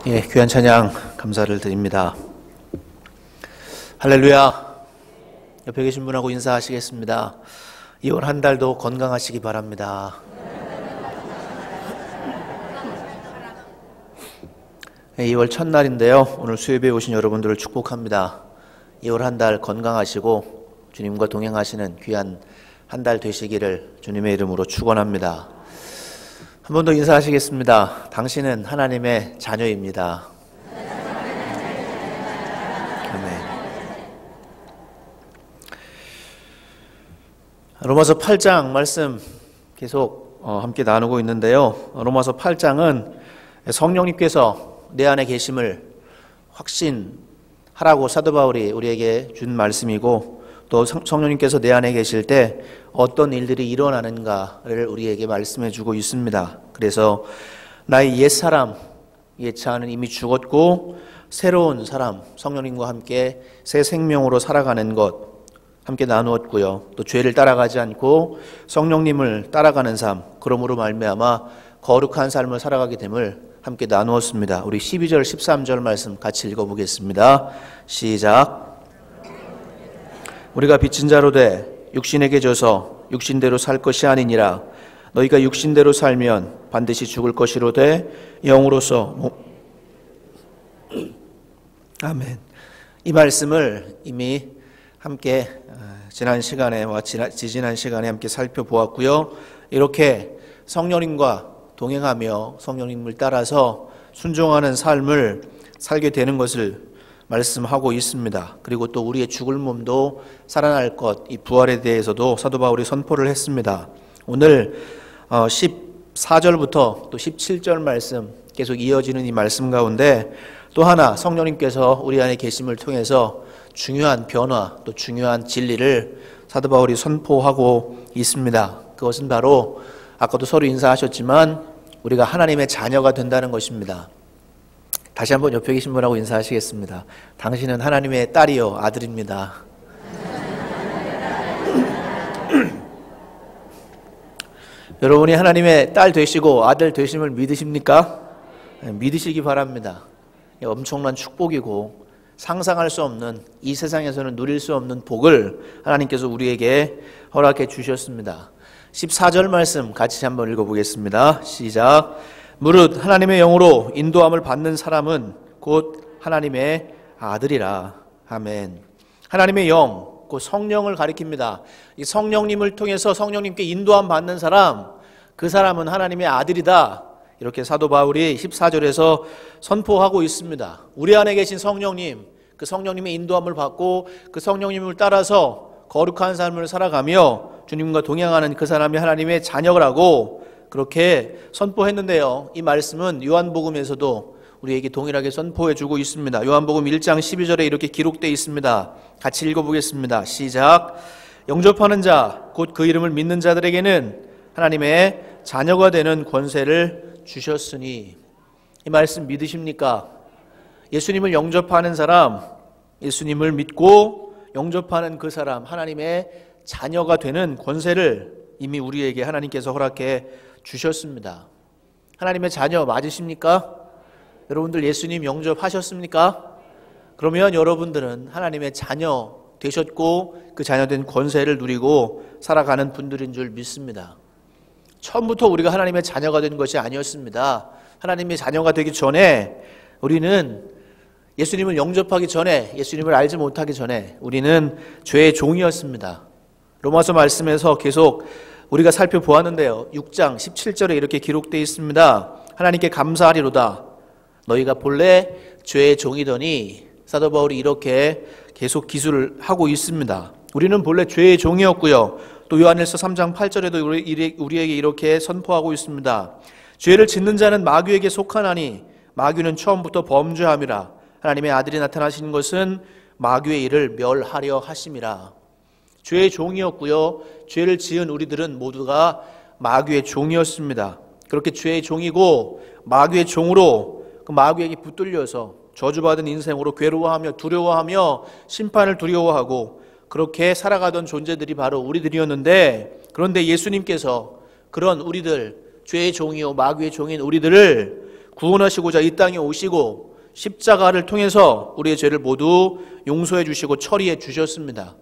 예, 귀한 찬양 감사를 드립니다. 할렐루야. 옆에 계신 분하고 인사하시겠습니다. 2월 한 달도 건강하시기 바랍니다. 2월 첫날인데요. 오늘 수요예배에 오신 여러분들을 축복합니다. 2월 한 달 건강하시고 주님과 동행하시는 귀한 한 달 되시기를 주님의 이름으로 축원합니다. 한 번 더 인사하시겠습니다. 당신은 하나님의 자녀입니다. 아멘. 로마서 8장 말씀 계속 함께 나누고 있는데요. 로마서 8장은 성령님께서 내 안에 계심을 확신하라고 사도 바울이 우리에게 준 말씀이고, 또 성령님께서 내 안에 계실 때 어떤 일들이 일어나는가를 우리에게 말씀해 주고 있습니다. 그래서 나의 옛사람, 옛자는 이미 죽었고 새로운 사람, 성령님과 함께 새 생명으로 살아가는 것 함께 나누었고요. 또 죄를 따라가지 않고 성령님을 따라가는 삶, 그러므로 말미암아 거룩한 삶을 살아가게 됨을 함께 나누었습니다. 우리 12절 13절 말씀 같이 읽어보겠습니다. 시작. 우리가 빚진 자로 돼 육신에게 져서 육신대로 살 것이 아니니라. 너희가 육신대로 살면 반드시 죽을 것이로되 영으로서 아멘. 이 말씀을 이미 함께 지난 시간에와 지지난 시간에 함께 살펴보았고요. 이렇게 성령님과 동행하며 성령님을 따라서 순종하는 삶을 살게 되는 것을 말씀하고 있습니다. 그리고 또 우리의 죽을 몸도 살아날 것, 이 부활에 대해서도 사도 바울이 선포를 했습니다. 오늘 14절부터 또 17절 말씀 계속 이어지는 이 말씀 가운데 또 하나 성령님께서 우리 안에 계심을 통해서 중요한 변화, 또 중요한 진리를 사도 바울이 선포하고 있습니다. 그것은 바로 아까도 서로 인사하셨지만 우리가 하나님의 자녀가 된다는 것입니다. 다시 한번 옆에 계신 분하고 인사하시겠습니다. 당신은 하나님의 딸이요 아들입니다. 여러분이 하나님의 딸 되시고 아들 되심을 믿으십니까? 믿으시기 바랍니다. 엄청난 축복이고 상상할 수 없는, 이 세상에서는 누릴 수 없는 복을 하나님께서 우리에게 허락해 주셨습니다. 14절 말씀 같이 한번 읽어보겠습니다. 시작. 무릇 하나님의 영으로 인도함을 받는 사람은 곧 하나님의 아들이라. 아멘. 하나님의 영, 곧 성령을 가리킵니다. 이 성령님을 통해서 성령님께 인도함 받는 사람, 그 사람은 하나님의 아들이다. 이렇게 사도 바울이 14절에서 선포하고 있습니다. 우리 안에 계신 성령님, 그 성령님의 인도함을 받고 그 성령님을 따라서 거룩한 삶을 살아가며 주님과 동행하는 그 사람이 하나님의 자녀라고 그렇게 선포했는데요. 이 말씀은 요한복음에서도 우리에게 동일하게 선포해주고 있습니다. 요한복음 1장 12절에 이렇게 기록되어 있습니다. 같이 읽어보겠습니다. 시작. 영접하는 자, 곧 그 이름을 믿는 자들에게는 하나님의 자녀가 되는 권세를 주셨으니. 이 말씀 믿으십니까? 예수님을 영접하는 사람, 예수님을 믿고 영접하는 그 사람, 하나님의 자녀가 되는 권세를 이미 우리에게 하나님께서 허락해 주셨습니다. 하나님의 자녀 맞으십니까? 여러분들 예수님 영접하셨습니까? 그러면 여러분들은 하나님의 자녀 되셨고 그 자녀된 권세를 누리고 살아가는 분들인 줄 믿습니다. 처음부터 우리가 하나님의 자녀가 된 것이 아니었습니다. 하나님의 자녀가 되기 전에 우리는 예수님을 영접하기 전에, 예수님을 알지 못하기 전에 우리는 죄의 종이었습니다. 로마서 말씀에서 계속 우리가 살펴보았는데요. 6장 17절에 이렇게 기록되어 있습니다. 하나님께 감사하리로다. 너희가 본래 죄의 종이더니. 사도 바울이 이렇게 계속 기술을 하고 있습니다. 우리는 본래 죄의 종이었고요. 또 요한일서 3장 8절에도 우리에게 이렇게 선포하고 있습니다. 죄를 짓는 자는 마귀에게 속하나니 마귀는 처음부터 범죄함이라. 하나님의 아들이 나타나신 것은 마귀의 일을 멸하려 하심이라. 죄의 종이었고요. 죄를 지은 우리들은 모두가 마귀의 종이었습니다. 그렇게 죄의 종이고 마귀의 종으로 그 마귀에게 붙들려서 저주받은 인생으로 괴로워하며 두려워하며 심판을 두려워하고 그렇게 살아가던 존재들이 바로 우리들이었는데, 그런데 예수님께서 그런 우리들, 죄의 종이요 마귀의 종인 우리들을 구원하시고자 이 땅에 오시고 십자가를 통해서 우리의 죄를 모두 용서해 주시고 처리해 주셨습니다.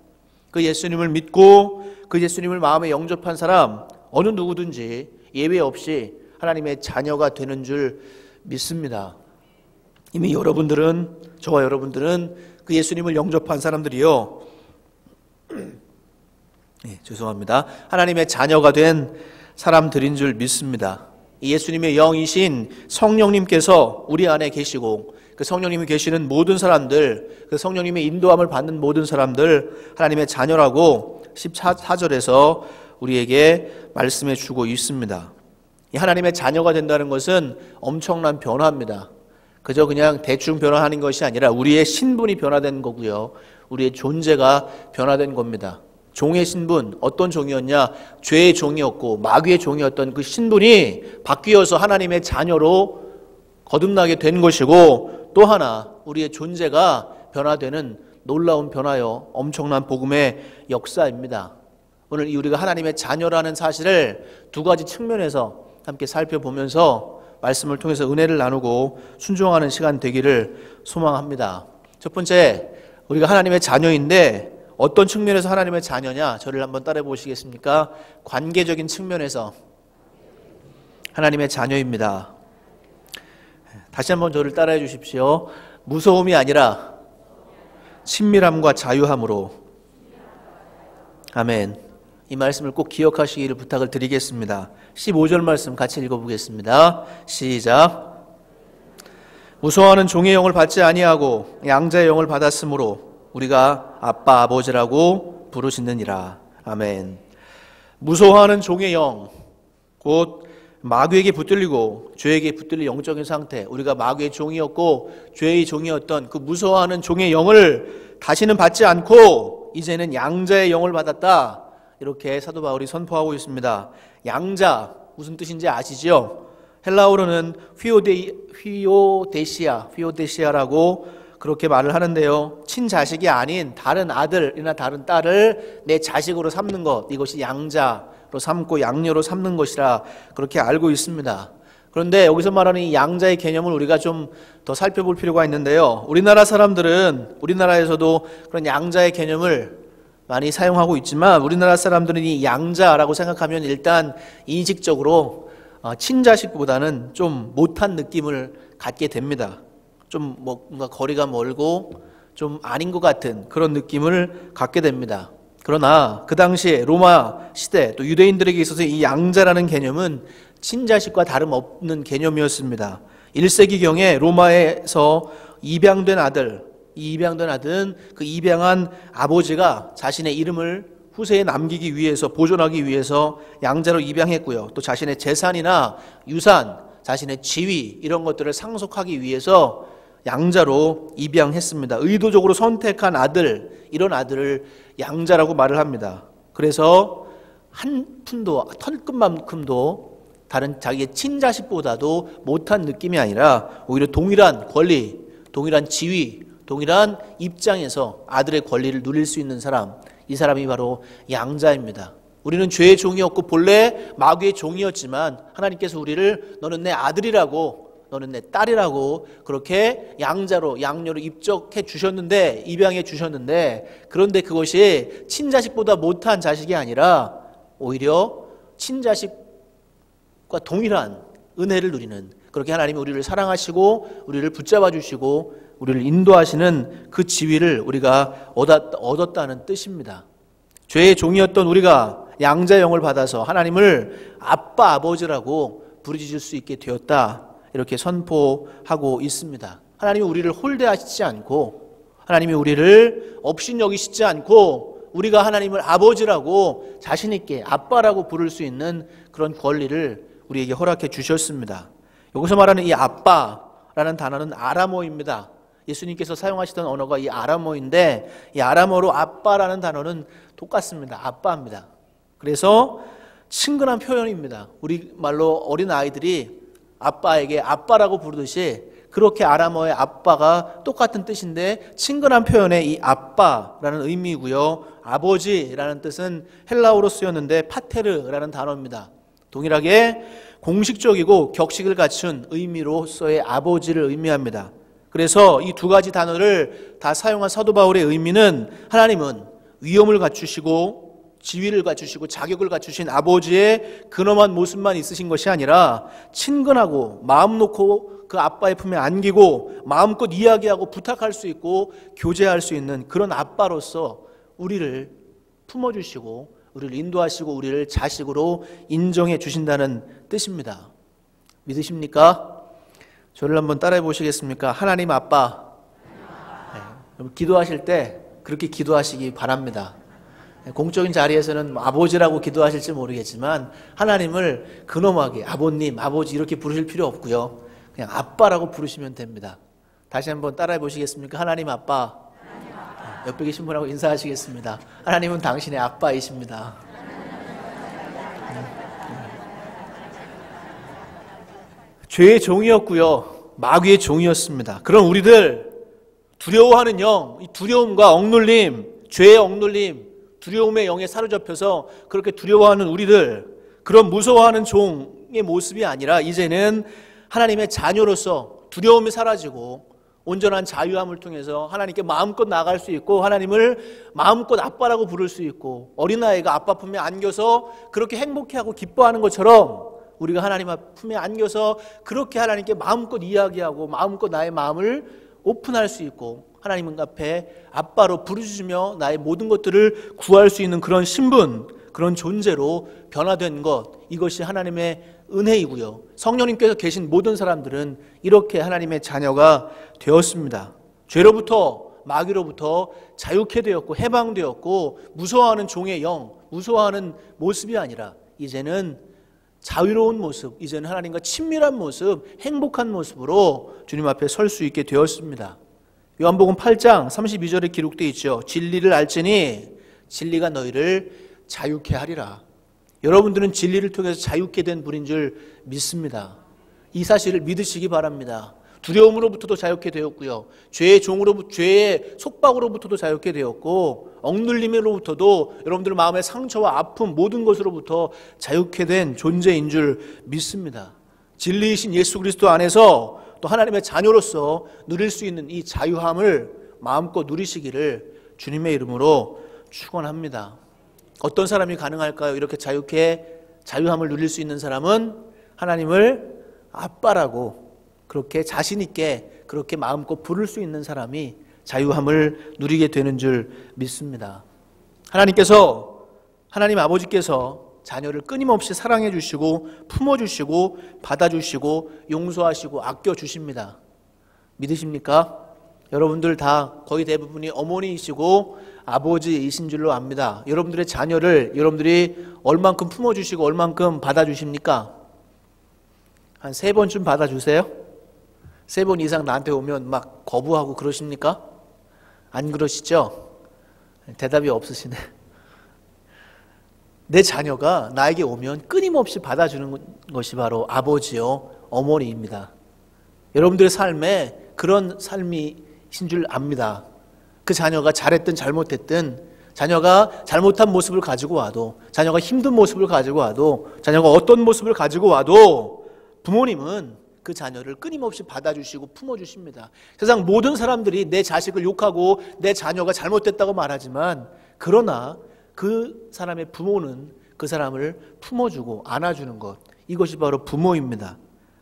그 예수님을 믿고 그 예수님을 마음에 영접한 사람 어느 누구든지 예외 없이 하나님의 자녀가 되는 줄 믿습니다. 이미 여러분들은, 저와 여러분들은 그 예수님을 영접한 사람들이요, 죄송합니다. 하나님의 자녀가 된 사람들인 줄 믿습니다. 이 예수님의 영이신 성령님께서 우리 안에 계시고 그 성령님이 계시는 모든 사람들, 그 성령님의 인도함을 받는 모든 사람들 하나님의 자녀라고 14절에서 우리에게 말씀해 주고 있습니다. 이 하나님의 자녀가 된다는 것은 엄청난 변화입니다. 그저 그냥 대충 변화하는 것이 아니라 우리의 신분이 변화된 거고요, 우리의 존재가 변화된 겁니다. 종의 신분, 어떤 종이었냐? 죄의 종이었고 마귀의 종이었던 그 신분이 바뀌어서 하나님의 자녀로 거듭나게 된 것이고, 또 하나 우리의 존재가 변화되는 놀라운 변화요, 엄청난 복음의 역사입니다. 오늘 우리가 하나님의 자녀라는 사실을 두 가지 측면에서 함께 살펴보면서 말씀을 통해서 은혜를 나누고 순종하는 시간 되기를 소망합니다. 첫 번째, 우리가 하나님의 자녀인데 어떤 측면에서 하나님의 자녀냐? 저를 한번 따라해 보시겠습니까? 관계적인 측면에서 하나님의 자녀입니다. 다시 한번 저를 따라해 주십시오. 무서움이 아니라 친밀함과 자유함으로. 아멘. 이 말씀을 꼭 기억하시기를 부탁을 드리겠습니다. 15절 말씀 같이 읽어보겠습니다. 시작. 무서워하는 종의 영을 받지 아니하고 양자의 영을 받았으므로 우리가 아빠 아버지라고 부르시느니라. 아멘. 무서워하는 종의 영, 곧 마귀에게 붙들리고 죄에게 붙들린 영적인 상태, 우리가 마귀의 종이었고 죄의 종이었던 그 무서워하는 종의 영을 다시는 받지 않고 이제는 양자의 영을 받았다, 이렇게 사도 바울이 선포하고 있습니다. 양자 무슨 뜻인지 아시죠? 헬라어로는 휘오데시아라고 그렇게 말을 하는데요, 친자식이 아닌 다른 아들이나 다른 딸을 내 자식으로 삼는 것, 이것이 양자로 삼고 양녀로 삼는 것이라 그렇게 알고 있습니다. 그런데 여기서 말하는 이 양자의 개념을 우리가 좀 더 살펴볼 필요가 있는데요, 우리나라 사람들은, 우리나라에서도 그런 양자의 개념을 많이 사용하고 있지만 우리나라 사람들은 이 양자라고 생각하면 일단 인식적으로 친자식보다는 좀 못한 느낌을 갖게 됩니다. 좀 뭔가 거리가 멀고 좀 아닌 것 같은 그런 느낌을 갖게 됩니다. 그러나 그 당시에 로마 시대 또 유대인들에게 있어서 이 양자라는 개념은 친자식과 다름없는 개념이었습니다. 1세기경에 로마에서 입양된 아들, 이 입양된 아들은 그 입양한 아버지가 자신의 이름을 후세에 남기기 위해서, 보존하기 위해서 양자로 입양했고요, 또 자신의 재산이나 유산, 자신의 지위 이런 것들을 상속하기 위해서 양자로 입양했습니다. 의도적으로 선택한 아들, 이런 아들을 양자라고 말을 합니다. 그래서 한 푼도, 털끝만큼도 다른 자기의 친자식보다도 못한 느낌이 아니라 오히려 동일한 권리, 동일한 지위, 동일한 입장에서 아들의 권리를 누릴 수 있는 사람, 이 사람이 바로 양자입니다. 우리는 죄의 종이었고 본래 마귀의 종이었지만 하나님께서 우리를 너는 내 아들이라고, 너는 내 딸이라고 그렇게 양자로, 양녀로 입적해 주셨는데, 입양해 주셨는데, 그런데 그것이 친자식보다 못한 자식이 아니라 오히려 친자식과 동일한 은혜를 누리는, 그렇게 하나님이 우리를 사랑하시고 우리를 붙잡아 주시고 우리를 인도하시는 그 지위를 우리가 얻었다는 뜻입니다. 죄의 종이었던 우리가 양자의 영을 받아서 하나님을 아빠 아버지라고 부르짖을 수 있게 되었다, 이렇게 선포하고 있습니다. 하나님이 우리를 홀대하시지 않고, 하나님이 우리를 업신여기시지 않고 우리가 하나님을 아버지라고 자신 있게 아빠라고 부를 수 있는 그런 권리를 우리에게 허락해 주셨습니다. 여기서 말하는 이 아빠라는 단어는 아람어입니다. 예수님께서 사용하시던 언어가 이 아람어인데, 이 아람어로 아빠라는 단어는 똑같습니다. 아빠입니다. 그래서 친근한 표현입니다. 우리 말로 어린 아이들이 아빠에게 아빠라고 부르듯이 그렇게 아람어의 아빠가 똑같은 뜻인데 친근한 표현의 이 아빠라는 의미이고요, 아버지라는 뜻은 헬라어로 쓰였는데 파테르라는 단어입니다. 동일하게 공식적이고 격식을 갖춘 의미로서의 아버지를 의미합니다. 그래서 이 두 가지 단어를 다 사용한 사도 바울의 의미는 하나님은 위엄을 갖추시고 지위를 갖추시고 자격을 갖추신 아버지의 근엄한 모습만 있으신 것이 아니라 친근하고 마음 놓고 그 아빠의 품에 안기고 마음껏 이야기하고 부탁할 수 있고 교제할 수 있는 그런 아빠로서 우리를 품어주시고 우리를 인도하시고 우리를 자식으로 인정해 주신다는 뜻입니다. 믿으십니까? 저를 한번 따라해 보시겠습니까? 하나님 아빠. 네. 기도하실 때 그렇게 기도하시기 바랍니다. 공적인 자리에서는 아버지라고 기도하실지 모르겠지만 하나님을 근엄하게 아버님, 아버지 이렇게 부르실 필요 없고요. 그냥 아빠라고 부르시면 됩니다. 다시 한번 따라해 보시겠습니까? 하나님 아빠. 옆에 계신 분하고 인사하시겠습니다. 하나님은 당신의 아빠이십니다. 죄의 종이었고요. 마귀의 종이었습니다. 그런 우리들 두려워하는 영, 이 두려움과 억눌림, 죄의 억눌림, 두려움의 영에 사로잡혀서 그렇게 두려워하는 우리들, 그런 무서워하는 종의 모습이 아니라 이제는 하나님의 자녀로서 두려움이 사라지고 온전한 자유함을 통해서 하나님께 마음껏 나아갈 수 있고 하나님을 마음껏 아빠라고 부를 수 있고 어린아이가 아빠 품에 안겨서 그렇게 행복해하고 기뻐하는 것처럼 우리가 하나님 품에 안겨서 그렇게 하나님께 마음껏 이야기하고 마음껏 나의 마음을 오픈할 수 있고 하나님 앞에 아빠로 부르짖으며 나의 모든 것들을 구할 수 있는 그런 신분, 그런 존재로 변화된 것, 이것이 하나님의 은혜이고요. 성령님께서 계신 모든 사람들은 이렇게 하나님의 자녀가 되었습니다. 죄로부터, 마귀로부터 자유케 되었고 해방되었고 무서워하는 종의 영, 무서워하는 모습이 아니라 이제는 자유로운 모습, 이제는 하나님과 친밀한 모습, 행복한 모습으로 주님 앞에 설 수 있게 되었습니다. 요한복음 8장 32절에 기록되어 있죠. 진리를 알지니 진리가 너희를 자유케 하리라. 여러분들은 진리를 통해서 자유케 된 분인 줄 믿습니다. 이 사실을 믿으시기 바랍니다. 두려움으로부터도 자유케 되었고요. 죄의 죄의 속박으로부터도 자유케 되었고 억눌림으로부터도 여러분들 마음의 상처와 아픔 모든 것으로부터 자유케 된 존재인 줄 믿습니다. 진리이신 예수 그리스도 안에서 또 하나님의 자녀로서 누릴 수 있는 이 자유함을 마음껏 누리시기를 주님의 이름으로 축원합니다. 어떤 사람이 가능할까요? 이렇게 자유함을 누릴 수 있는 사람은 하나님을 아빠라고 그렇게 자신 있게 그렇게 마음껏 부를 수 있는 사람이 자유함을 누리게 되는 줄 믿습니다. 하나님 아버지께서 자녀를 끊임없이 사랑해 주시고 품어 주시고 받아 주시고 용서하시고 아껴 주십니다. 믿으십니까? 여러분들 다 거의 대부분이 어머니이시고 아버지이신 줄로 압니다. 여러분들의 자녀를 여러분들이 얼만큼 품어 주시고 얼만큼 받아 주십니까? 한 3번쯤 받아 주세요? 3번 이상 나한테 오면 막 거부하고 그러십니까? 안 그러시죠? 대답이 없으시네. 내 자녀가 나에게 오면 끊임없이 받아주는 것이 바로 아버지요 어머니입니다. 여러분들의 삶에 그런 삶이신 줄 압니다. 그 자녀가 잘했든 잘못했든 자녀가 잘못한 모습을 가지고 와도 자녀가 힘든 모습을 가지고 와도 자녀가 어떤 모습을 가지고 와도 부모님은 그 자녀를 끊임없이 받아주시고 품어주십니다. 세상 모든 사람들이 내 자식을 욕하고 내 자녀가 잘못됐다고 말하지만 그러나 그 사람의 부모는 그 사람을 품어주고 안아주는 것, 이것이 바로 부모입니다.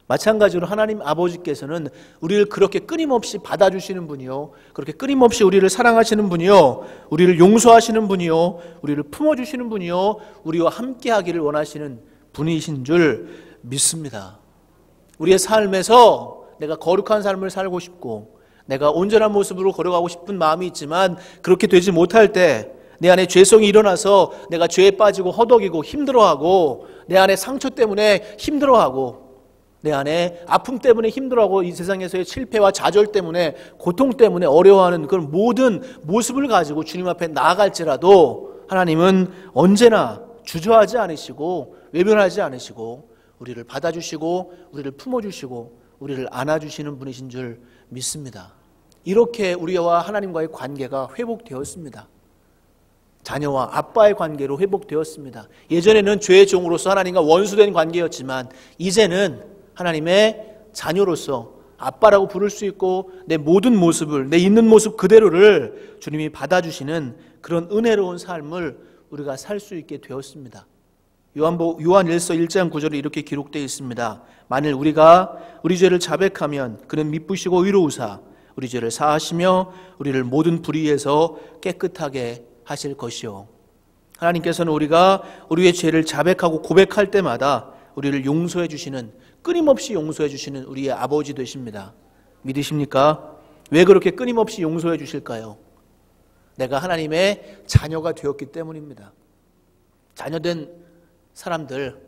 마찬가지로 하나님 아버지께서는 우리를 그렇게 끊임없이 받아주시는 분이요, 그렇게 끊임없이 우리를 사랑하시는 분이요, 우리를 용서하시는 분이요, 우리를 품어주시는 분이요, 우리와 함께하기를 원하시는 분이신 줄 믿습니다. 우리의 삶에서 내가 거룩한 삶을 살고 싶고 내가 온전한 모습으로 걸어가고 싶은 마음이 있지만 그렇게 되지 못할 때 내 안에 죄성이 일어나서 내가 죄에 빠지고 허덕이고 힘들어하고 내 안에 상처 때문에 힘들어하고 내 안에 아픔 때문에 힘들어하고 이 세상에서의 실패와 좌절 때문에 고통 때문에 어려워하는 그런 모든 모습을 가지고 주님 앞에 나아갈지라도 하나님은 언제나 주저하지 않으시고 외면하지 않으시고 우리를 받아주시고 우리를 품어주시고 우리를 안아주시는 분이신 줄 믿습니다. 이렇게 우리와 하나님과의 관계가 회복되었습니다. 자녀와 아빠의 관계로 회복되었습니다. 예전에는 죄의 종으로서 하나님과 원수된 관계였지만 이제는 하나님의 자녀로서 아빠라고 부를 수 있고 내 모든 모습을, 내 있는 모습 그대로를 주님이 받아주시는 그런 은혜로운 삶을 우리가 살 수 있게 되었습니다. 요한일서 1장 9절에 이렇게 기록되어 있습니다. 만일 우리가 우리 죄를 자백하면 그는 미쁘시고 의로우사 우리 죄를 사하시며 우리를 모든 불의에서 깨끗하게 하실 것이요. 하나님께서는 우리가 우리의 죄를 자백하고 고백할 때마다 우리를 용서해 주시는, 끊임없이 용서해 주시는 우리의 아버지 되십니다. 믿으십니까? 왜 그렇게 끊임없이 용서해 주실까요? 내가 하나님의 자녀가 되었기 때문입니다. 자녀된 사람들,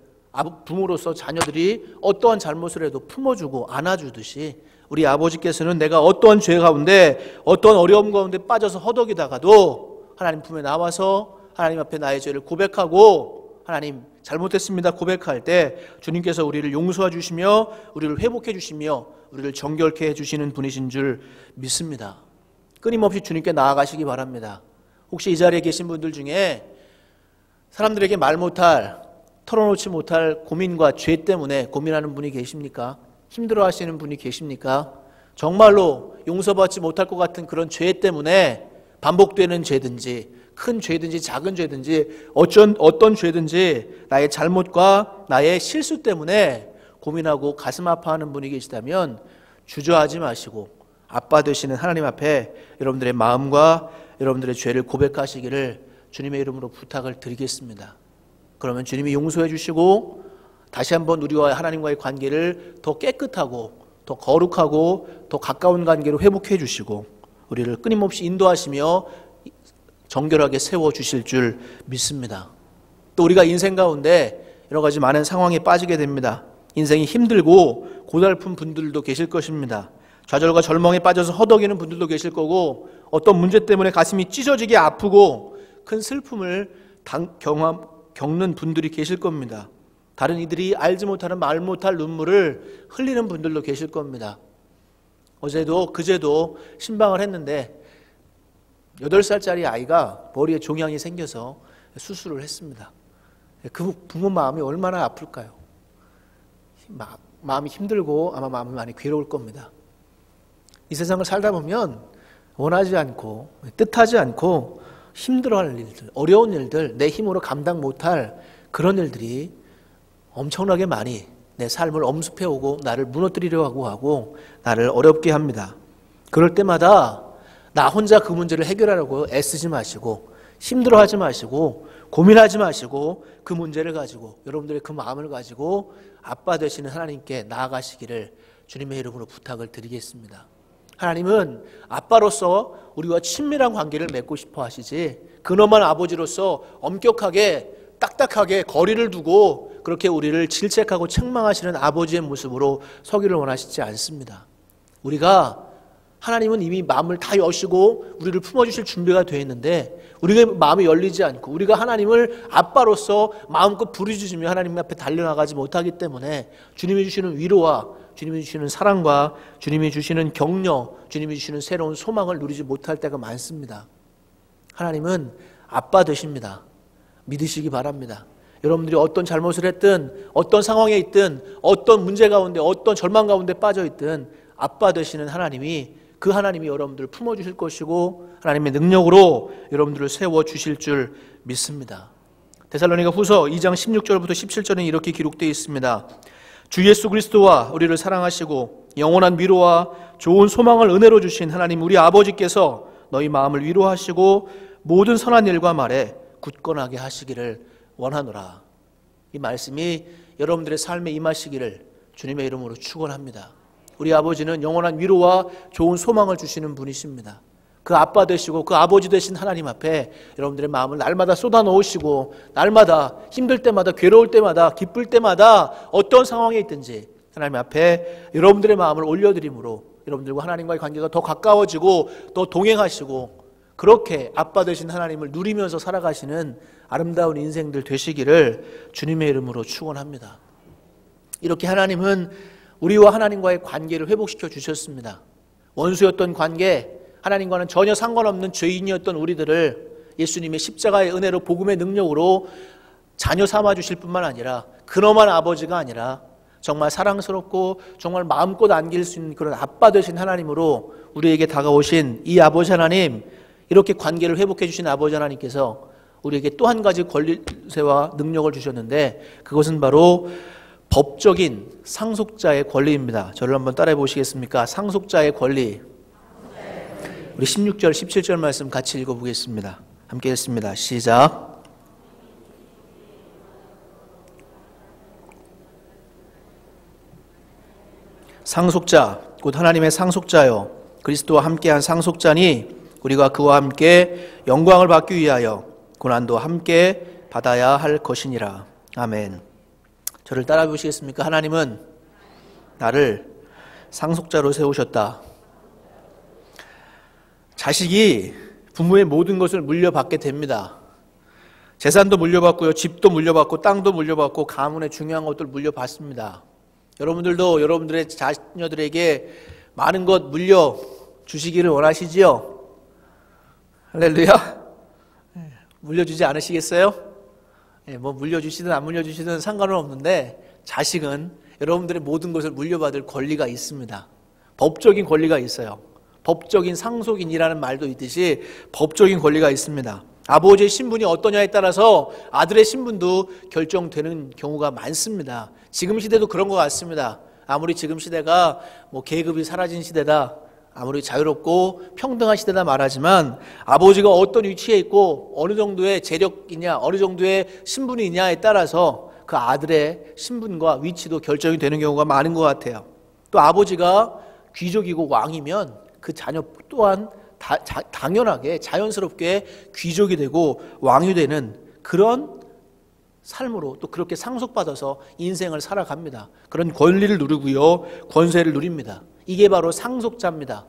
부모로서 자녀들이 어떠한 잘못을 해도 품어주고 안아주듯이 우리 아버지께서는 내가 어떠한 죄 가운데, 어떠한 어려움 가운데 빠져서 허덕이다가도 하나님 품에 나와서 하나님 앞에 나의 죄를 고백하고, 하나님 잘못했습니다 고백할 때 주님께서 우리를 용서해 주시며 우리를 회복해 주시며 우리를 정결케 해주시는 분이신 줄 믿습니다. 끊임없이 주님께 나아가시기 바랍니다. 혹시 이 자리에 계신 분들 중에 사람들에게 말 못할, 털어놓지 못할 고민과 죄 때문에 고민하는 분이 계십니까? 힘들어하시는 분이 계십니까? 정말로 용서받지 못할 것 같은 그런 죄 때문에 반복되는 죄든지 큰 죄든지 작은 죄든지 어떤 죄든지 나의 잘못과 나의 실수 때문에 고민하고 가슴 아파하는 분이 계시다면 주저하지 마시고 아빠 되시는 하나님 앞에 여러분들의 마음과 여러분들의 죄를 고백하시기를 주님의 이름으로 부탁을 드리겠습니다. 그러면 주님이 용서해 주시고 다시 한번 우리와 하나님과의 관계를 더 깨끗하고 더 거룩하고 더 가까운 관계로 회복해 주시고 우리를 끊임없이 인도하시며 정결하게 세워주실 줄 믿습니다. 또 우리가 인생 가운데 여러 가지 많은 상황에 빠지게 됩니다. 인생이 힘들고 고달픈 분들도 계실 것입니다. 좌절과 절망에 빠져서 허덕이는 분들도 계실 거고 어떤 문제 때문에 가슴이 찢어지게 아프고 큰 슬픔을 겪는 분들이 계실 겁니다. 다른 이들이 알지 못하는 말 못할 눈물을 흘리는 분들도 계실 겁니다. 어제도 그제도 신방을 했는데 8살짜리 아이가 머리에 종양이 생겨서 수술을 했습니다. 그 부모 마음이 얼마나 아플까요? 마음이 힘들고 아마 마음이 많이 괴로울 겁니다. 이 세상을 살다 보면 원하지 않고 뜻하지 않고 힘들어할 일들, 어려운 일들, 내 힘으로 감당 못할 그런 일들이 엄청나게 많이 내 삶을 엄습해오고 나를 무너뜨리려 하고 나를 어렵게 합니다. 그럴 때마다 나 혼자 그 문제를 해결하려고 애쓰지 마시고 힘들어하지 마시고 고민하지 마시고 그 문제를 가지고 여러분들의 그 마음을 가지고 아빠 되시는 하나님께 나아가시기를 주님의 이름으로 부탁을 드리겠습니다. 하나님은 아빠로서 우리와 친밀한 관계를 맺고 싶어 하시지 근엄한 아버지로서 엄격하게 딱딱하게 거리를 두고 그렇게 우리를 질책하고 책망하시는 아버지의 모습으로 서기를 원하시지 않습니다. 하나님은 이미 마음을 다 여시고 우리를 품어주실 준비가 되어 있는데 우리가 마음이 열리지 않고 우리가 하나님을 아빠로서 마음껏 부르짖으며 하나님 앞에 달려나가지 못하기 때문에 주님이 주시는 위로와 주님이 주시는 사랑과 주님이 주시는 격려, 주님이 주시는 새로운 소망을 누리지 못할 때가 많습니다. 하나님은 아빠 되십니다. 믿으시기 바랍니다. 여러분들이 어떤 잘못을 했든 어떤 상황에 있든 어떤 문제 가운데 어떤 절망 가운데 빠져 있든 아빠 되시는 하나님이 그 하나님이 여러분들을 품어주실 것이고 하나님의 능력으로 여러분들을 세워주실 줄 믿습니다. 데살로니가 후서 2장 16절부터 17절은 이렇게 기록되어 있습니다. 주 예수 그리스도와 우리를 사랑하시고 영원한 위로와 좋은 소망을 은혜로 주신 하나님 우리 아버지께서 너희 마음을 위로하시고 모든 선한 일과 말에 굳건하게 하시기를 원하노라. 이 말씀이 여러분들의 삶에 임하시기를 주님의 이름으로 축원합니다. 우리 아버지는 영원한 위로와 좋은 소망을 주시는 분이십니다. 그 아빠 되시고 그 아버지 되신 하나님 앞에 여러분들의 마음을 날마다 쏟아 놓으시고 날마다 힘들 때마다 괴로울 때마다 기쁠 때마다 어떤 상황에 있든지 하나님 앞에 여러분들의 마음을 올려드림으로 여러분들과 하나님과의 관계가 더 가까워지고 더 동행하시고 그렇게 아빠 되신 하나님을 누리면서 살아가시는 아름다운 인생들 되시기를 주님의 이름으로 축원합니다. 이렇게 하나님은 우리와 하나님과의 관계를 회복시켜 주셨습니다. 원수였던 관계, 하나님과는 전혀 상관없는 죄인이었던 우리들을 예수님의 십자가의 은혜로 복음의 능력으로 자녀 삼아 주실 뿐만 아니라 근엄한 아버지가 아니라 정말 사랑스럽고 정말 마음껏 안길 수 있는 그런 아빠 되신 하나님으로 우리에게 다가오신 이 아버지 하나님, 이렇게 관계를 회복해 주신 아버지 하나님께서 우리에게 또 한 가지 권세와 능력을 주셨는데, 그것은 바로 법적인 상속자의 권리입니다. 저를 한번 따라해 보시겠습니까? 상속자의 권리. 우리 16절, 17절 말씀 같이 읽어보겠습니다. 함께 읽습니다. 시작. 상속자, 곧 하나님의 상속자요, 그리스도와 함께한 상속자니 우리가 그와 함께 영광을 받기 위하여 고난도 함께 받아야 할 것이니라. 아멘. 저를 따라 보시겠습니까? 하나님은 나를 상속자로 세우셨다. 자식이 부모의 모든 것을 물려받게 됩니다. 재산도 물려받고요, 집도 물려받고 땅도 물려받고 가문의 중요한 것들 물려받습니다. 여러분들도 여러분들의 자녀들에게 많은 것 물려주시기를 원하시지요? 할렐루야. 물려주지 않으시겠어요? 뭐 물려주시든 안 물려주시든 상관은 없는데, 자식은 여러분들의 모든 것을 물려받을 권리가 있습니다. 법적인 권리가 있어요. 법적인 상속인이라는 말도 있듯이 법적인 권리가 있습니다. 아버지의 신분이 어떠냐에 따라서 아들의 신분도 결정되는 경우가 많습니다. 지금 시대도 그런 것 같습니다. 아무리 지금 시대가 뭐 계급이 사라진 시대다, 아무리 자유롭고 평등한 시대다 말하지만, 아버지가 어떤 위치에 있고 어느 정도의 재력이냐, 어느 정도의 신분이 있냐에 따라서 그 아들의 신분과 위치도 결정이 되는 경우가 많은 것 같아요. 또 아버지가 귀족이고 왕이면 그 자녀 또한 당연하게 자연스럽게 귀족이 되고 왕이 되는 그런 삶으로 또 그렇게 상속받아서 인생을 살아갑니다. 그런 권리를 누리고요, 권세를 누립니다. 이게 바로 상속자입니다.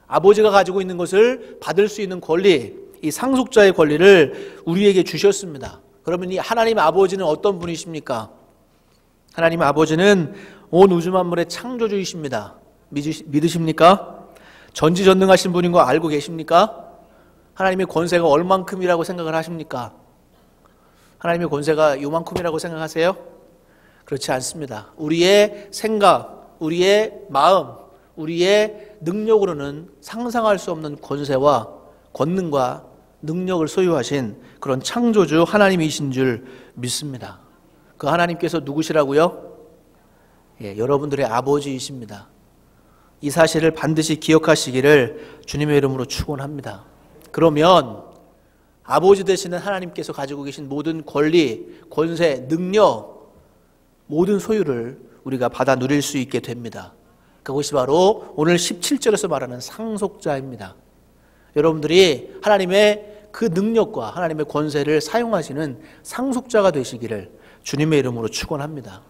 아버지가 가지고 있는 것을 받을 수 있는 권리, 이 상속자의 권리를 우리에게 주셨습니다. 그러면 이 하나님 아버지는 어떤 분이십니까? 하나님 아버지는 온 우주 만물의 창조주이십니다. 믿으십니까? 전지전능하신 분인 거 알고 계십니까? 하나님의 권세가 얼만큼이라고 생각을 하십니까? 하나님의 권세가 요만큼이라고 생각하세요? 그렇지 않습니다. 우리의 생각, 우리의 마음, 우리의 능력으로는 상상할 수 없는 권세와 권능과 능력을 소유하신 그런 창조주 하나님이신 줄 믿습니다. 그 하나님께서 누구시라고요? 여러분들의 아버지이십니다. 이 사실을 반드시 기억하시기를 주님의 이름으로 축원합니다. 그러면 아버지 되시는 하나님께서 가지고 계신 모든 권리, 권세, 능력, 모든 소유를 우리가 받아 누릴 수 있게 됩니다. 그것이 바로 오늘 17절에서 말하는 상속자입니다. 여러분들이 하나님의 그 능력과 하나님의 권세를 사용하시는 상속자가 되시기를 주님의 이름으로 축원합니다.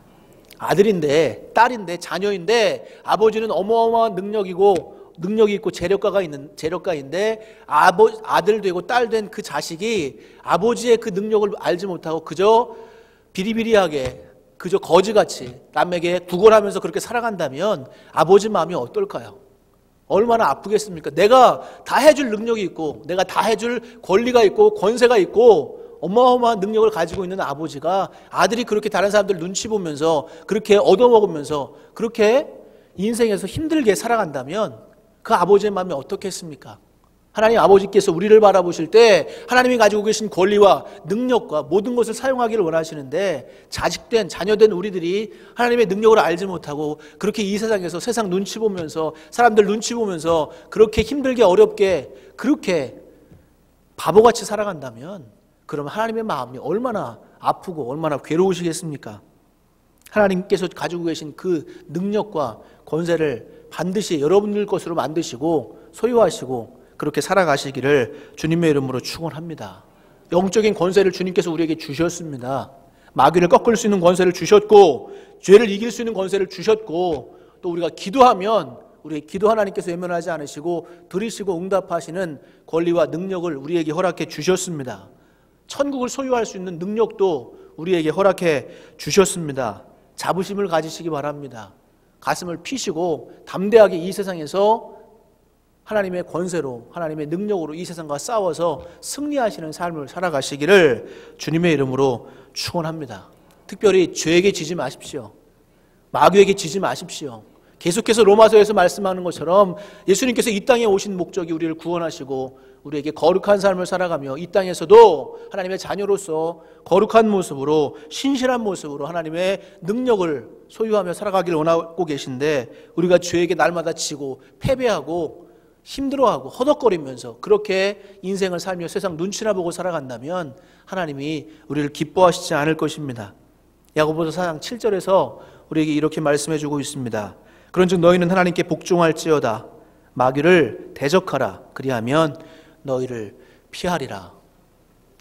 아들인데, 딸인데, 자녀인데, 아버지는 어마어마한 능력이 있고 재력가인데, 아들 되고 딸 된 그 자식이 아버지의 그 능력을 알지 못하고 그저 비리비리하게, 그저 거지같이 남에게 구걸하면서 그렇게 살아간다면 아버지 마음이 어떨까요? 얼마나 아프겠습니까? 내가 다 해줄 능력이 있고, 내가 다 해줄 권리가 있고, 권세가 있고, 어마어마한 능력을 가지고 있는 아버지가 아들이 그렇게 다른 사람들 눈치 보면서 그렇게 얻어먹으면서 그렇게 인생에서 힘들게 살아간다면 그 아버지의 마음이 어떻겠습니까? 하나님 아버지께서 우리를 바라보실 때 하나님이 가지고 계신 권리와 능력과 모든 것을 사용하기를 원하시는데, 자식된 자녀된 우리들이 하나님의 능력을 알지 못하고 그렇게 이 세상에서 세상 눈치 보면서 사람들 눈치 보면서 그렇게 힘들게 어렵게 그렇게 바보같이 살아간다면, 그럼 하나님의 마음이 얼마나 아프고 얼마나 괴로우시겠습니까? 하나님께서 가지고 계신 그 능력과 권세를 반드시 여러분들 것으로 만드시고 소유하시고 그렇게 살아가시기를 주님의 이름으로 축원합니다. 영적인 권세를 주님께서 우리에게 주셨습니다. 마귀를 꺾을 수 있는 권세를 주셨고, 죄를 이길 수 있는 권세를 주셨고, 또 우리가 기도하면 우리 기도 하나님께서 외면하지 않으시고 들으시고 응답하시는 권리와 능력을 우리에게 허락해 주셨습니다. 천국을 소유할 수 있는 능력도 우리에게 허락해 주셨습니다. 자부심을 가지시기 바랍니다. 가슴을 피시고 담대하게 이 세상에서 하나님의 권세로, 하나님의 능력으로 이 세상과 싸워서 승리하시는 삶을 살아가시기를 주님의 이름으로 축원합니다. 특별히 죄에게 지지 마십시오. 마귀에게 지지 마십시오. 계속해서 로마서에서 말씀하는 것처럼 예수님께서 이 땅에 오신 목적이 우리를 구원하시고 우리에게 거룩한 삶을 살아가며 이 땅에서도 하나님의 자녀로서 거룩한 모습으로, 신실한 모습으로 하나님의 능력을 소유하며 살아가기를 원하고 계신데, 우리가 죄에게 날마다 지고 패배하고 힘들어하고 허덕거리면서 그렇게 인생을 살며 세상 눈치나 보고 살아간다면 하나님이 우리를 기뻐하시지 않을 것입니다. 야고보서 4장 7절에서 우리에게 이렇게 말씀해 주고 있습니다. 그런즉 너희는 하나님께 복종할지어다. 마귀를 대적하라. 그리하면 너희를 피하리라.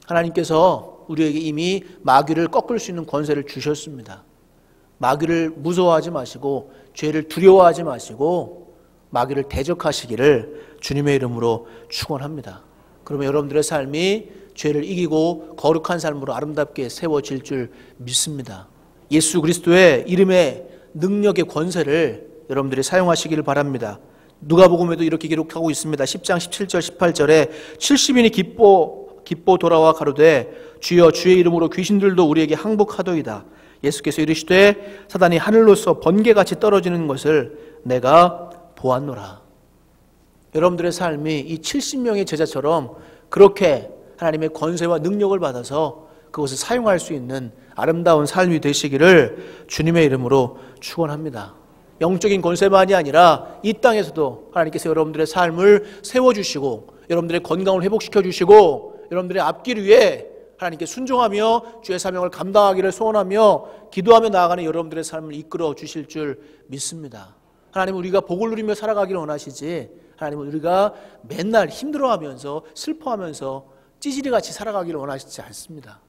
하나님께서 우리에게 이미 마귀를 꺾을 수 있는 권세를 주셨습니다. 마귀를 무서워하지 마시고 죄를 두려워하지 마시고 마귀를 대적하시기를 주님의 이름으로 축원합니다. 그러면 여러분들의 삶이 죄를 이기고 거룩한 삶으로 아름답게 세워질 줄 믿습니다. 예수 그리스도의 이름의 능력의 권세를 여러분들이 사용하시기를 바랍니다. 누가복음에도 이렇게 기록하고 있습니다. 10장 17절 18절에 70인이 기뻐 돌아와 가로되 주여 주의 이름으로 귀신들도 우리에게 항복하도이다. 예수께서 이르시되 사단이 하늘로서 번개같이 떨어지는 것을 내가 보았노라. 여러분들의 삶이 이 70명의 제자처럼 그렇게 하나님의 권세와 능력을 받아서 그것을 사용할 수 있는 아름다운 삶이 되시기를 주님의 이름으로 축원합니다. 영적인 권세만이 아니라 이 땅에서도 하나님께서 여러분들의 삶을 세워주시고 여러분들의 건강을 회복시켜주시고 여러분들의 앞길 위에 하나님께 순종하며 주의 사명을 감당하기를 소원하며 기도하며 나아가는 여러분들의 삶을 이끌어 주실 줄 믿습니다. 하나님은 우리가 복을 누리며 살아가기를 원하시지, 하나님은 우리가 맨날 힘들어하면서 슬퍼하면서 찌질이같이 살아가기를 원하시지 않습니다.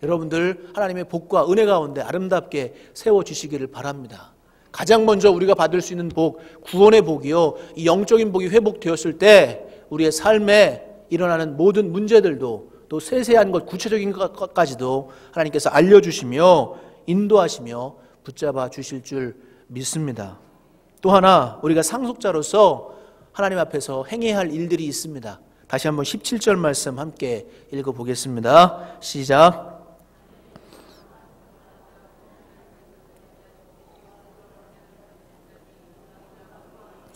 여러분들 하나님의 복과 은혜 가운데 아름답게 세워주시기를 바랍니다. 가장 먼저 우리가 받을 수 있는 복, 구원의 복이요, 이 영적인 복이 회복되었을 때 우리의 삶에 일어나는 모든 문제들도, 또 세세한 것, 구체적인 것까지도 하나님께서 알려주시며 인도하시며 붙잡아 주실 줄 믿습니다. 또 하나, 우리가 상속자로서 하나님 앞에서 행해야 할 일들이 있습니다. 다시 한번 17절 말씀 함께 읽어보겠습니다. 시작.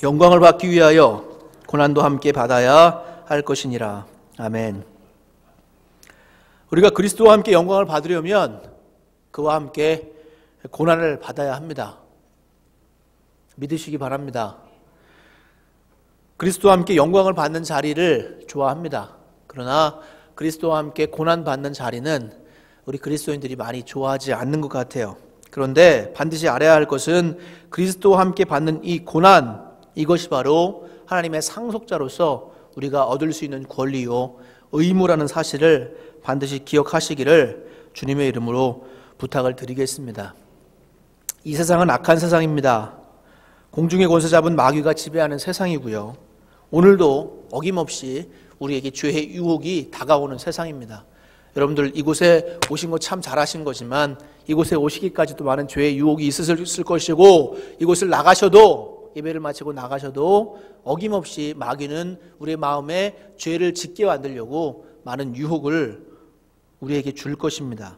영광을 받기 위하여 고난도 함께 받아야 할 것이니라. 아멘. 우리가 그리스도와 함께 영광을 받으려면 그와 함께 고난을 받아야 합니다. 믿으시기 바랍니다. 그리스도와 함께 영광을 받는 자리를 좋아합니다. 그러나 그리스도와 함께 고난 받는 자리는 우리 그리스도인들이 많이 좋아하지 않는 것 같아요. 그런데 반드시 알아야 할 것은 그리스도와 함께 받는 이 고난, 이것이 바로 하나님의 상속자로서 우리가 얻을 수 있는 권리요 의무라는 사실을 반드시 기억하시기를 주님의 이름으로 부탁을 드리겠습니다. 이 세상은 악한 세상입니다. 공중의 권세 잡은 마귀가 지배하는 세상이고요. 오늘도 어김없이 우리에게 죄의 유혹이 다가오는 세상입니다. 여러분들 이곳에 오신 거 참 잘하신 거지만 이곳에 오시기까지도 많은 죄의 유혹이 있을 것이고, 이곳을 나가셔도, 예배를 마치고 나가셔도 어김없이 마귀는 우리의 마음에 죄를 짓게 만들려고 많은 유혹을 우리에게 줄 것입니다.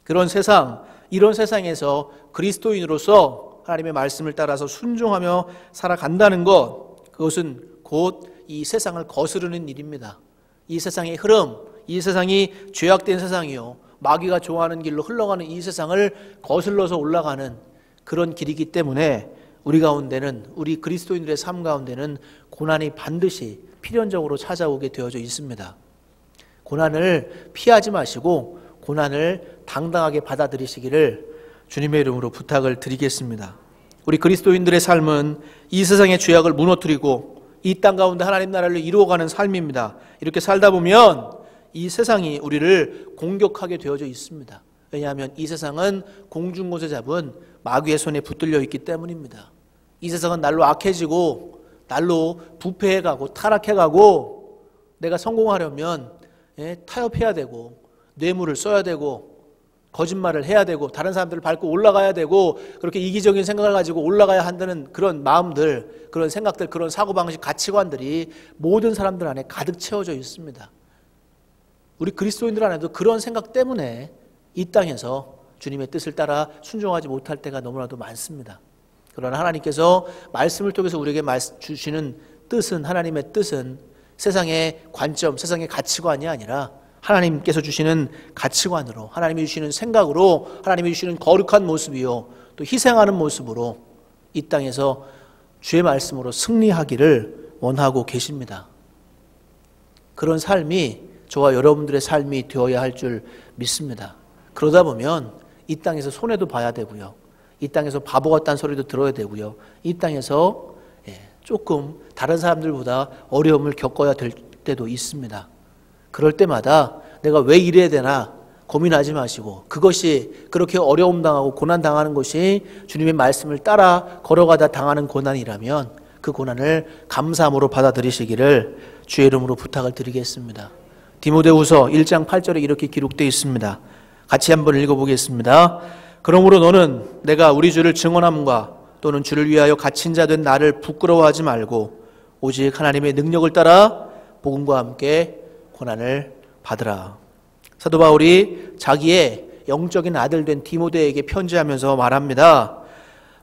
그런 세상, 이런 세상에서 그리스도인으로서 하나님의 말씀을 따라서 순종하며 살아간다는 것, 그것은 곧 이 세상을 거스르는 일입니다. 이 세상의 흐름, 이 세상이 죄악된 세상이요, 마귀가 좋아하는 길로 흘러가는 이 세상을 거슬러서 올라가는 그런 길이기 때문에 우리 가운데는, 우리 그리스도인들의 삶 가운데는 고난이 반드시 필연적으로 찾아오게 되어져 있습니다. 고난을 피하지 마시고 고난을 당당하게 받아들이시기를 주님의 이름으로 부탁을 드리겠습니다. 우리 그리스도인들의 삶은 이 세상의 죄악을 무너뜨리고 이 땅 가운데 하나님 나라를 이루어가는 삶입니다. 이렇게 살다 보면 이 세상이 우리를 공격하게 되어져 있습니다. 왜냐하면 이 세상은 공중곳에 잡은 마귀의 손에 붙들려 있기 때문입니다. 이 세상은 날로 악해지고 날로 부패해가고 타락해가고, 내가 성공하려면 타협해야 되고 뇌물을 써야 되고 거짓말을 해야 되고 다른 사람들을 밟고 올라가야 되고 그렇게 이기적인 생각을 가지고 올라가야 한다는 그런 마음들, 그런 생각들, 그런 사고방식, 가치관들이 모든 사람들 안에 가득 채워져 있습니다. 우리 그리스도인들 안에도 그런 생각 때문에 이 땅에서 주님의 뜻을 따라 순종하지 못할 때가 너무나도 많습니다. 그러나 하나님께서 말씀을 통해서 우리에게 주시는 뜻은, 하나님의 뜻은 세상의 관점, 세상의 가치관이 아니라 하나님께서 주시는 가치관으로, 하나님이 주시는 생각으로, 하나님이 주시는 거룩한 모습이요, 또 희생하는 모습으로 이 땅에서 주의 말씀으로 승리하기를 원하고 계십니다. 그런 삶이 저와 여러분들의 삶이 되어야 할 줄 믿습니다. 그러다 보면 이 땅에서 손해도 봐야 되고요, 이 땅에서 바보 같다는 소리도 들어야 되고요, 이 땅에서 조금 다른 사람들보다 어려움을 겪어야 될 때도 있습니다. 그럴 때마다 내가 왜 이래야 되나 고민하지 마시고, 그것이 그렇게 어려움 당하고 고난 당하는 것이 주님의 말씀을 따라 걸어가다 당하는 고난이라면 그 고난을 감사함으로 받아들이시기를 주의 이름으로 부탁을 드리겠습니다. 디모데후서 1장 8절에 이렇게 기록되어 있습니다. 같이 한번 읽어보겠습니다. 그러므로 너는 내가 우리 주를 증언함과 또는 주를 위하여 갇힌 자 된 나를 부끄러워하지 말고 오직 하나님의 능력을 따라 복음과 함께 고난을 받으라. 사도 바울이 자기의 영적인 아들 된 디모데에게 편지하면서 말합니다.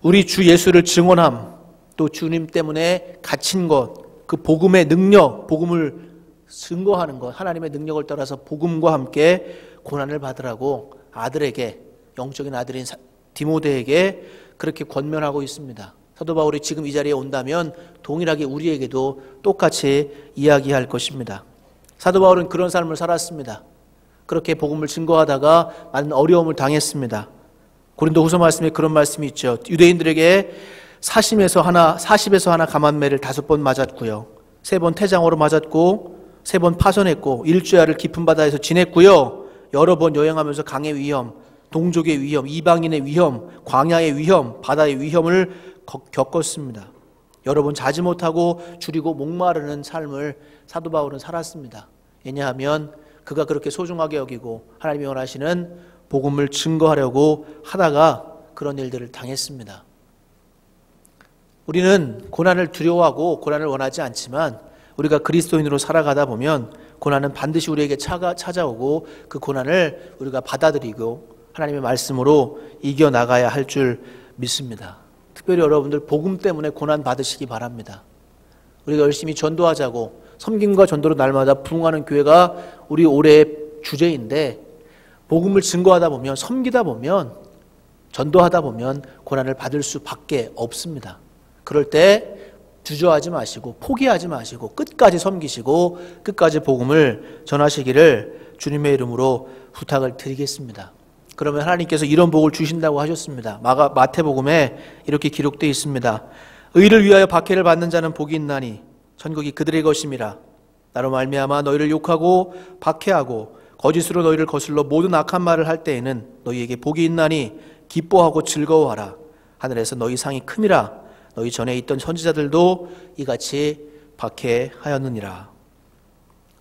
우리 주 예수를 증언함, 또 주님 때문에 갇힌 것, 그 복음의 능력, 복음을 증거하는 것, 하나님의 능력을 따라서 복음과 함께 고난을 받으라고 아들에게, 영적인 아들인 디모데에게 그렇게 권면하고 있습니다. 사도 바울이 지금 이 자리에 온다면 동일하게 우리에게도 똑같이 이야기할 것입니다. 사도 바울은 그런 삶을 살았습니다. 그렇게 복음을 증거하다가 많은 어려움을 당했습니다. 고린도후서 말씀에 그런 말씀이 있죠. 유대인들에게 40에서 하나 감한매를 5번 맞았고요, 3번 태장으로 맞았고, 3번 파손했고, 일주야를 깊은 바다에서 지냈고요, 여러 번 여행하면서 강의 위험, 동족의 위험, 이방인의 위험, 광야의 위험, 바다의 위험을 겪었습니다. 여러 번 자지 못하고 줄이고 목마르는 삶을 사도 바울은 살았습니다. 왜냐하면 그가 그렇게 소중하게 여기고 하나님이 원하시는 복음을 증거하려고 하다가 그런 일들을 당했습니다. 우리는 고난을 두려워하고 고난을 원하지 않지만 우리가 그리스도인으로 살아가다 보면 고난은 반드시 우리에게 찾아오고 그 고난을 우리가 받아들이고 하나님의 말씀으로 이겨나가야 할 줄 믿습니다. 특별히 여러분들 복음 때문에 고난 받으시기 바랍니다. 우리가 열심히 전도하자고 섬김과 전도로 날마다 부흥하는 교회가 우리 올해의 주제인데, 복음을 증거하다 보면, 섬기다 보면, 전도하다 보면 고난을 받을 수밖에 없습니다. 그럴 때 주저하지 마시고 포기하지 마시고 끝까지 섬기시고 끝까지 복음을 전하시기를 주님의 이름으로 부탁을 드리겠습니다. 그러면 하나님께서 이런 복을 주신다고 하셨습니다. 마태복음에 이렇게 기록되어 있습니다. 의를 위하여 박해를 받는 자는 복이 있나니 천국이 그들의 것임이라. 나로 말미암아 너희를 욕하고 박해하고 거짓으로 너희를 거슬러 모든 악한 말을 할 때에는 너희에게 복이 있나니 기뻐하고 즐거워하라. 하늘에서 너희 상이 큼이라. 너희 전에 있던 선지자들도 이같이 박해하였느니라.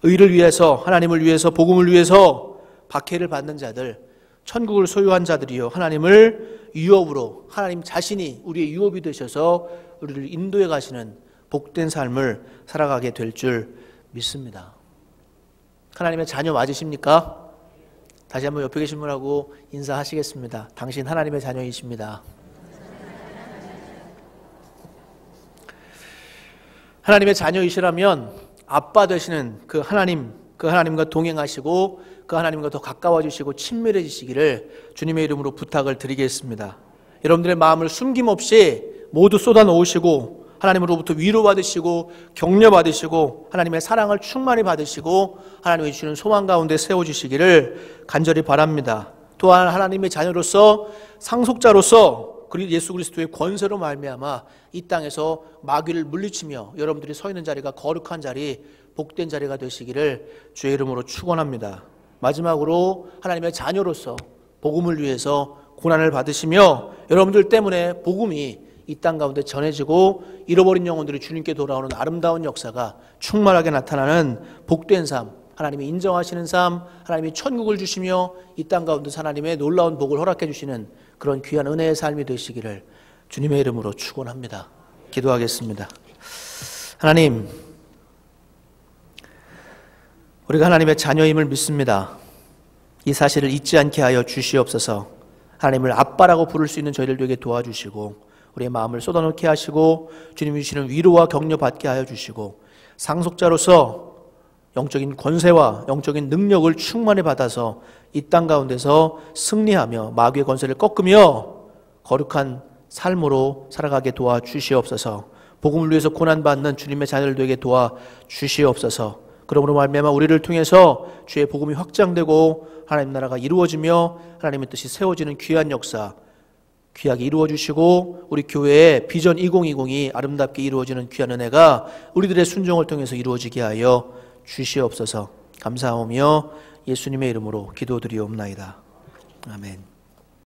의를 위해서, 하나님을 위해서, 복음을 위해서 박해를 받는 자들, 천국을 소유한 자들이요, 하나님을 유업으로, 하나님 자신이 우리의 유업이 되셔서 우리를 인도해 가시는 복된 삶을 살아가게 될 줄 믿습니다. 하나님의 자녀 맞으십니까? 다시 한번 옆에 계신 분하고 인사하시겠습니다. 당신 하나님의 자녀이십니다. 하나님의 자녀이시라면 아빠 되시는 그 하나님과 동행하시고 그 하나님과 더 가까워지시고 친밀해지시기를 주님의 이름으로 부탁을 드리겠습니다. 여러분들의 마음을 숨김없이 모두 쏟아놓으시고 하나님으로부터 위로받으시고 격려받으시고 하나님의 사랑을 충만히 받으시고 하나님이 주시는 소망 가운데 세워주시기를 간절히 바랍니다. 또한 하나님의 자녀로서 상속자로서 예수 그리스도의 권세로 말미암아 이 땅에서 마귀를 물리치며 여러분들이 서 있는 자리가 거룩한 자리, 복된 자리가 되시기를 주의 이름으로 축원합니다. 마지막으로 하나님의 자녀로서 복음을 위해서 고난을 받으시며 여러분들 때문에 복음이 이 땅 가운데 전해지고 잃어버린 영혼들이 주님께 돌아오는 아름다운 역사가 충만하게 나타나는 복된 삶, 하나님이 인정하시는 삶, 하나님이 천국을 주시며 이 땅 가운데서 하나님의 놀라운 복을 허락해 주시는 그런 귀한 은혜의 삶이 되시기를 주님의 이름으로 축원합니다. 기도하겠습니다. 하나님, 우리가 하나님의 자녀임을 믿습니다. 이 사실을 잊지 않게 하여 주시옵소서. 하나님을 아빠라고 부를 수 있는 저희들 되게 도와주시고 우리의 마음을 쏟아놓게 하시고 주님이 주시는 위로와 격려 받게 하여 주시고 상속자로서 영적인 권세와 영적인 능력을 충만히 받아서 이 땅 가운데서 승리하며 마귀의 권세를 꺾으며 거룩한 삶으로 살아가게 도와주시옵소서. 복음을 위해서 고난받는 주님의 자녀들 되게 도와주시옵소서. 그러므로 말미암아 우리를 통해서 주의 복음이 확장되고 하나님 나라가 이루어지며 하나님의 뜻이 세워지는 귀한 역사 귀하게 이루어주시고 우리 교회의 비전 2020이 아름답게 이루어지는 귀한 은혜가 우리들의 순종을 통해서 이루어지게 하여 주시옵소서. 감사하며 예수님의 이름으로 기도드리옵나이다. 아멘.